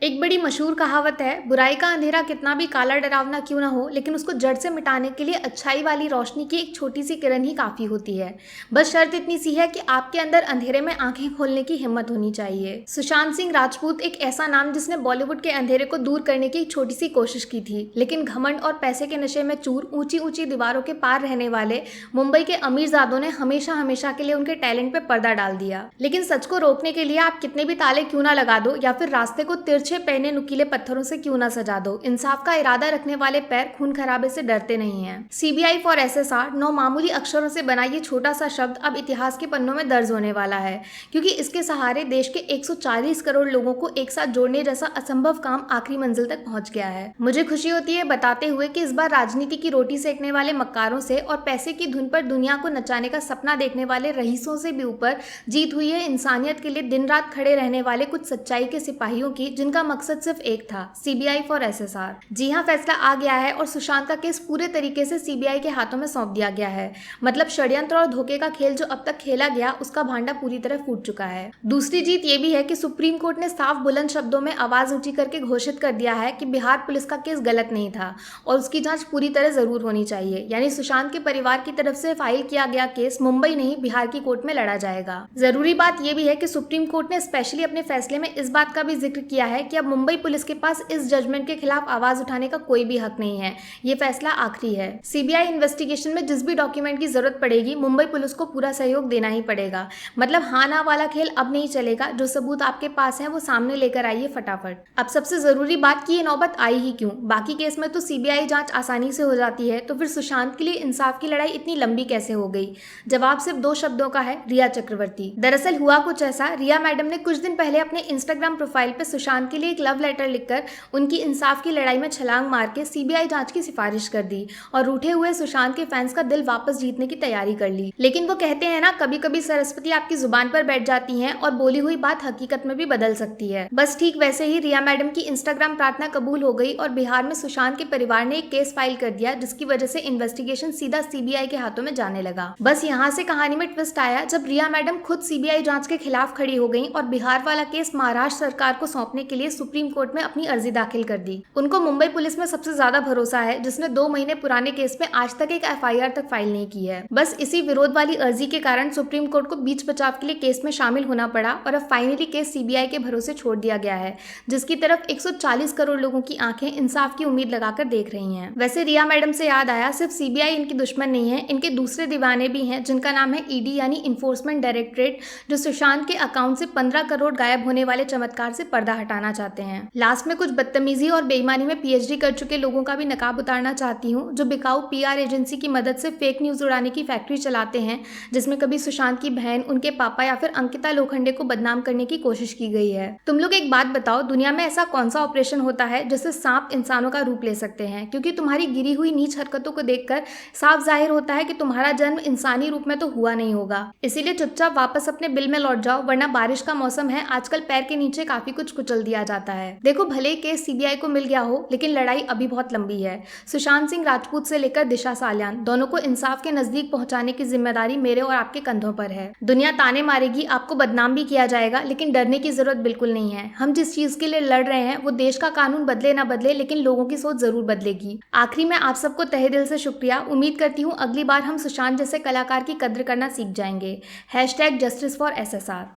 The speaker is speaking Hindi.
एक बड़ी मशहूर कहावत है, बुराई का अंधेरा कितना भी काला डरावना क्यों ना हो, लेकिन उसको जड़ से मिटाने के लिए अच्छाई वाली रोशनी की एक छोटी सी किरण ही काफी होती है। बस शर्त इतनी सी है कि आपके अंदर अंधेरे में आंखें खोलने की हिम्मत होनी चाहिए। सुशांत सिंह राजपूत एक ऐसा नाम जिसने बॉलीवुड के अंधेरे को दूर करने की एक छोटी सी कोशिश की थी, लेकिन घमंड और पैसे के नशे में चूर ऊंची ऊंची दीवारों के पार रहने वाले मुंबई के अमीरजादों ने हमेशा हमेशा के लिए उनके टैलेंट पे पर्दा डाल दिया। लेकिन सच को रोकने के लिए आप कितने भी ताले क्यों ना लगा दो या फिर रास्ते को तिरछे पहने नुकीले पत्थरों से क्यों ना सजा दो, इंसाफ का इरादा रखने वाले पैर खून खराबे से डरते नहीं हैं। सीबीआई फॉर एसएसआर 9 मामूली अक्षरों से बना ये छोटा सा शब्द अब इतिहास के पन्नों में दर्ज होने वाला है, क्योंकि इसके सहारे देश के 140 करोड़ लोगों को एक साथ जोड़ने जैसा असंभव काम आखिरी मंजिल तक पहुंच गया है। मुझे खुशी होती है बताते हुए कि इस बार राजनीति की रोटी सेकने वाले मक्कारों से और पैसे की धुन पर दुनिया को नचाने का सपना देखने वाले रईसों से भी ऊपर जीत हुई है इंसानियत के लिए दिन रात खड़े रहने वाले कुछ सच्चाई के सिपाहियों की, जिनका मकसद सिर्फ एक था, सीबीआई फॉर एसएसआर। जी हां, फैसला आ गया है और सुशांत का केस पूरे तरीके से सीबीआई के हाथों में सौंप दिया गया है। मतलब षड्यंत्र और धोखे का खेल जो अब तक खेला गया उसका भांडा पूरी तरह फूट चुका है। दूसरी जीत ये भी है कि सुप्रीम कोर्ट ने साफ बुलंद शब्दों में आवाज ऊंची करके घोषित कर दिया है कि बिहार पुलिस का केस गलत नहीं था और उसकी जांच पूरी तरह जरूर होनी चाहिए। यानी सुशांत के परिवार की तरफ से फाइल किया गया केस मुंबई नहीं बिहार की कोर्ट में लड़ा जाएगा। जरूरी बात यह भी है कि सुप्रीम कोर्ट ने स्पेशली अपने फैसले में इस बात का भी जिक्र किया है कि अब मुंबई पुलिस के पास इस जजमेंट के खिलाफ आवाज उठाने का कोई भी हक नहीं है। ये फैसला आखिरी है। सीबीआई इन्वेस्टिगेशन में जिस भी डॉक्यूमेंट की जरूरत पड़ेगी मुंबई पुलिस को पूरा सहयोग देना ही पड़ेगा। मतलब हाँ ना वाला खेल अब नहीं चलेगा। जो सबूत आपके पास है वो सामने लेकर आइए फटाफट। अब सबसे जरूरी बात की ये नौबत आई ही क्यों? बाकी केस में तो सीबीआई जांच आसानी से हो जाती है, तो फिर सुशांत के लिए इंसाफ की लड़ाई इतनी लंबी कैसे हो गई? जवाब सिर्फ 2 शब्दों का है, रिया चक्रवर्ती। दरअसल हुआ कुछ ऐसा, रिया मैडम ने कुछ दिन पहले अपने इंस्टाग्राम प्रोफाइल पे सुशांत के लिए एक लव लेटर लिखकर उनकी इंसाफ की लड़ाई में छलांग मार के सीबीआई जांच की सिफारिश कर दी और रूठे हुए सुशांत के फैंस का दिल वापस जीतने की तैयारी कर ली। लेकिन वो कहते हैं ना, कभी कभी सरस्वती आपकी जुबान पर बैठ जाती हैं और बोली हुई बात हकीकत में भी बदल सकती है। बस ठीक वैसे ही रिया मैडम की इंस्टाग्राम प्रार्थना कबूल हो गई और बिहार में सुशांत के परिवार ने एक केस फाइल कर दिया, जिसकी वजह से इन्वेस्टिगेशन सीधा सीबीआई के हाथों में जाने लगा। बस यहाँ से कहानी में ट्विस्ट आया जब रिया मैडम खुद सीबीआई जांच के खिलाफ खड़ी हो गई और बिहार वाला केस महाराष्ट्र सरकार को सौंपने के लिए सुप्रीम कोर्ट में अपनी अर्जी दाखिल कर दी। उनको मुंबई पुलिस में सबसे ज्यादा भरोसा है, जिसने 2 महीने पुराने केस में आज तक एक एफआईआर तक फाइल नहीं की है। बस इसी विरोध वाली अर्जी के कारण सुप्रीम कोर्ट को बीच बचाव के लिए केस में शामिल होना पड़ा और अब फाइनली केस सीबीआई के भरोसे छोड़ दिया गया है, जिसकी तरफ 140 करोड़ लोगों की आंखें इंसाफ की उम्मीद लगाकर देख रही हैं। वैसे रिया मैडम से याद आया, सिर्फ सीबीआई इनकी दुश्मन नहीं है, इनके दूसरे दीवाने भी हैं, जिनका नाम है ईडी यानी इन्फोर्समेंट डायरेक्टरेट, जो सुशांत के अकाउंट से 15 करोड़ गायब होने वाले चमत्कार से पर्दा हटाना चाहते हैं। लास्ट में कुछ बदतमीजी और बेईमानी में पीएचडी कर चुके लोगों का भी नकाब उतारना चाहती हूँ, जो बिकाऊ पीआर एजेंसी की मदद से फेक न्यूज उड़ाने की फैक्ट्री चलाते हैं, जिसमें कभी सुशांत की बहन, उनके पापा या फिर अंकिता लोखंडे को बदनाम करने की कोशिश की गई है। तुम लोग एक बात बताओ, दुनिया में ऐसा कौन सा ऑपरेशन होता है जिससे सांप इंसानों का रूप ले सकते हैं? क्योंकि तुम्हारी गिरी हुई नीच हरकतों को देखकर साफ जाहिर होता है कि तुम्हारा जन्म इंसानी रूप में तो हुआ नहीं होगा। इसीलिए चुपचाप वापस अपने बिल में लौट जाओ, वरना बारिश का मौसम है, आजकल पैर के नीचे काफी कुछ कुचल दिया जाता है। देखो, भले केस सीबीआई को मिल गया हो, लेकिन लड़ाई अभी बहुत लंबी है। सुशांत सिंह राजपूत से लेकर दिशा सालियान दोनों को इंसाफ के नजदीक पहुंचाने की जिम्मेदारी मेरे और आपके कंधों पर है। दुनिया ताने मारेगी, आपको बदनाम भी किया जाएगा, लेकिन डरने की जरूरत बिल्कुल नहीं है। हम जिस चीज के लिए लड़ रहे हैं वो देश का कानून बदले ना बदले, लेकिन लोगों की सोच जरूर बदलेगी। आखिरी में आप सबको तहे दिल से शुक्रिया। उम्मीद करती हूँ अगली बार हम सुशांत जैसे कलाकार की कद्र करना सीख जाएंगे। #Justice for SSR.